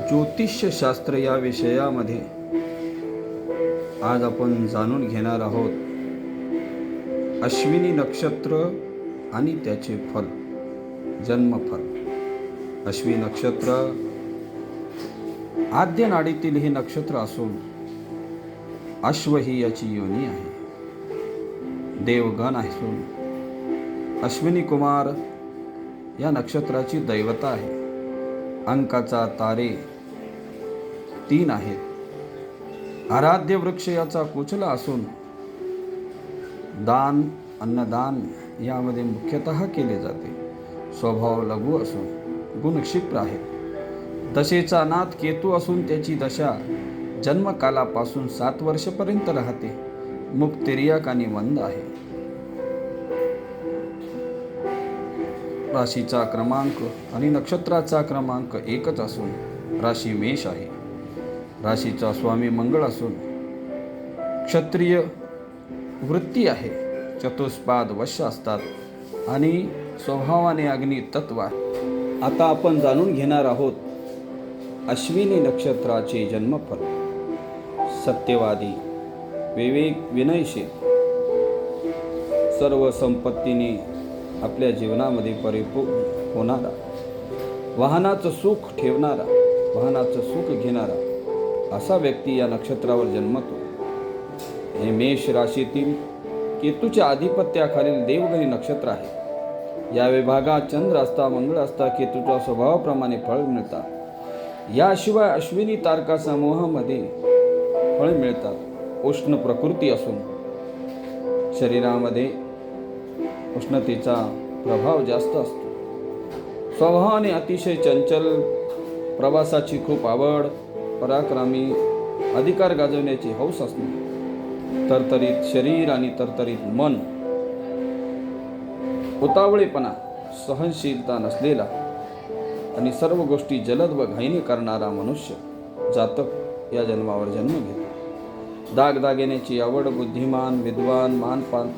ज्योतिष्यशास्त्र या विषयामध्ये आज आपण जाणून घेणार आहोत अश्विनी नक्षत्र आणि त्याचे फल, जन्मफल. अश्विनी नक्षत्र आद्य नाडीतील हे नक्षत्र असून अश्व ही याची योनी आहे. देवगण असून अश्विनी कुमार या नक्षत्राची दैवता आहे. अंकाचा तारे 3 आहेत. आराध्य वृक्ष याचा कुचला असून दान अन्नदान यामध्ये मुख्यतः केले जाते. स्वभाव लघु असून गुण क्षिप्र आहेत. दशेचा नाथ केतू असून त्याची दशा जन्मकालापासून 7 वर्षपर्यंत राहते. मुख तिर्यक आणि मंद आहे. राशीचा क्रमांक आणि नक्षत्राचा क्रमांक 1 असून राशी मेष आहे. राशीचा स्वामी मंगळ असून क्षत्रिय वृत्ती आहे. चतुष्पाद वश्य असतात आणि स्वभावाने अग्नी तत्व आहे. आता आपण जाणून घेणार आहोत अश्विनी नक्षत्राचे जन्मफल. सत्यवादी, विवेक, विनयशील, सर्व संपत्तीने आपल्या जीवनामध्ये परिपूर्ण होणारा, वाहनाचं सुख ठेवणारा, वाहनाचं सुख घेणारा असा व्यक्ती या नक्षत्रावर जन्मतो. हे मेष राशीतील केतूच्या आधिपत्याखालील देवगणी नक्षत्र आहे. या विभागात चंद्र असता, मंगळ असता केतूच्या स्वभावाप्रमाणे फळ मिळतात. याशिवाय अश्विनी तारका समूहामध्ये फळ मिळतात. उष्ण प्रकृती असून शरीरामध्ये उष्णतेचा प्रभाव जास्त असतो. स्वभावाने अतिशय चंचल, प्रवासाची खूप आवड, पराक्रमी, अधिकार गाजवण्याची हौस असणे, तरतरीत शरीर आणि तरतरीत मन, उतावळेपणा, सहनशीलता नसलेला आणि सर्व गोष्टी जलद व घाईने करणारा मनुष्य जातक या जन्मावर जन्म घेतो. दागदागिन्याची आवड, बुद्धिमान, विद्वान,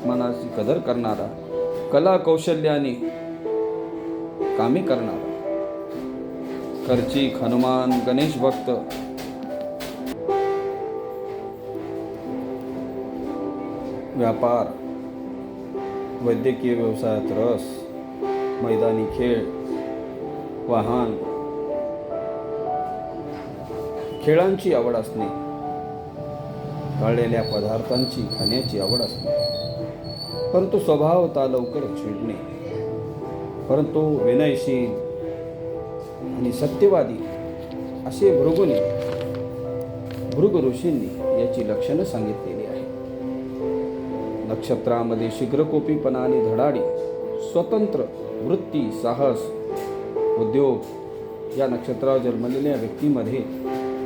मानाची कदर करणारा, कला कौशल्याने कामे करणारा, खर्चिक, हनुमान, गणेश भक्त, व्यापार, वैद्यकीय व्यवसायात रस, मैदानी खेळ, वाहन, खेळांची आवड असणे, तळलेल्या पदार्थांची खाण्याची आवड असणे, परंतु स्वभावता लवकर चिडणे, परंतु विनयशील आणि सत्यवादी असे भृगु ऋषींनी याची लक्षणं सांगितलेली आहेत. नक्षत्रामध्ये शीघ्रकोपीपणा आणि धडाडी, स्वतंत्र वृत्ती, साहस, उद्योग या नक्षत्रावर जन्मलेल्या व्यक्तीमध्ये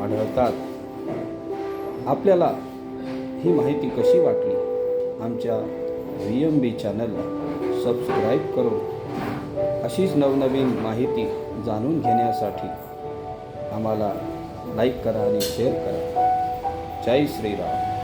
आढळतात. आपल्याला ही माहिती कशी वाटली? आमच्या VMB चॅनलला सबस्क्राईब करून अशीच नवनवीन माहिती जाणून घेण्यासाठी आम्हाला लाईक करा आणि शेअर करा. जय श्रीराम.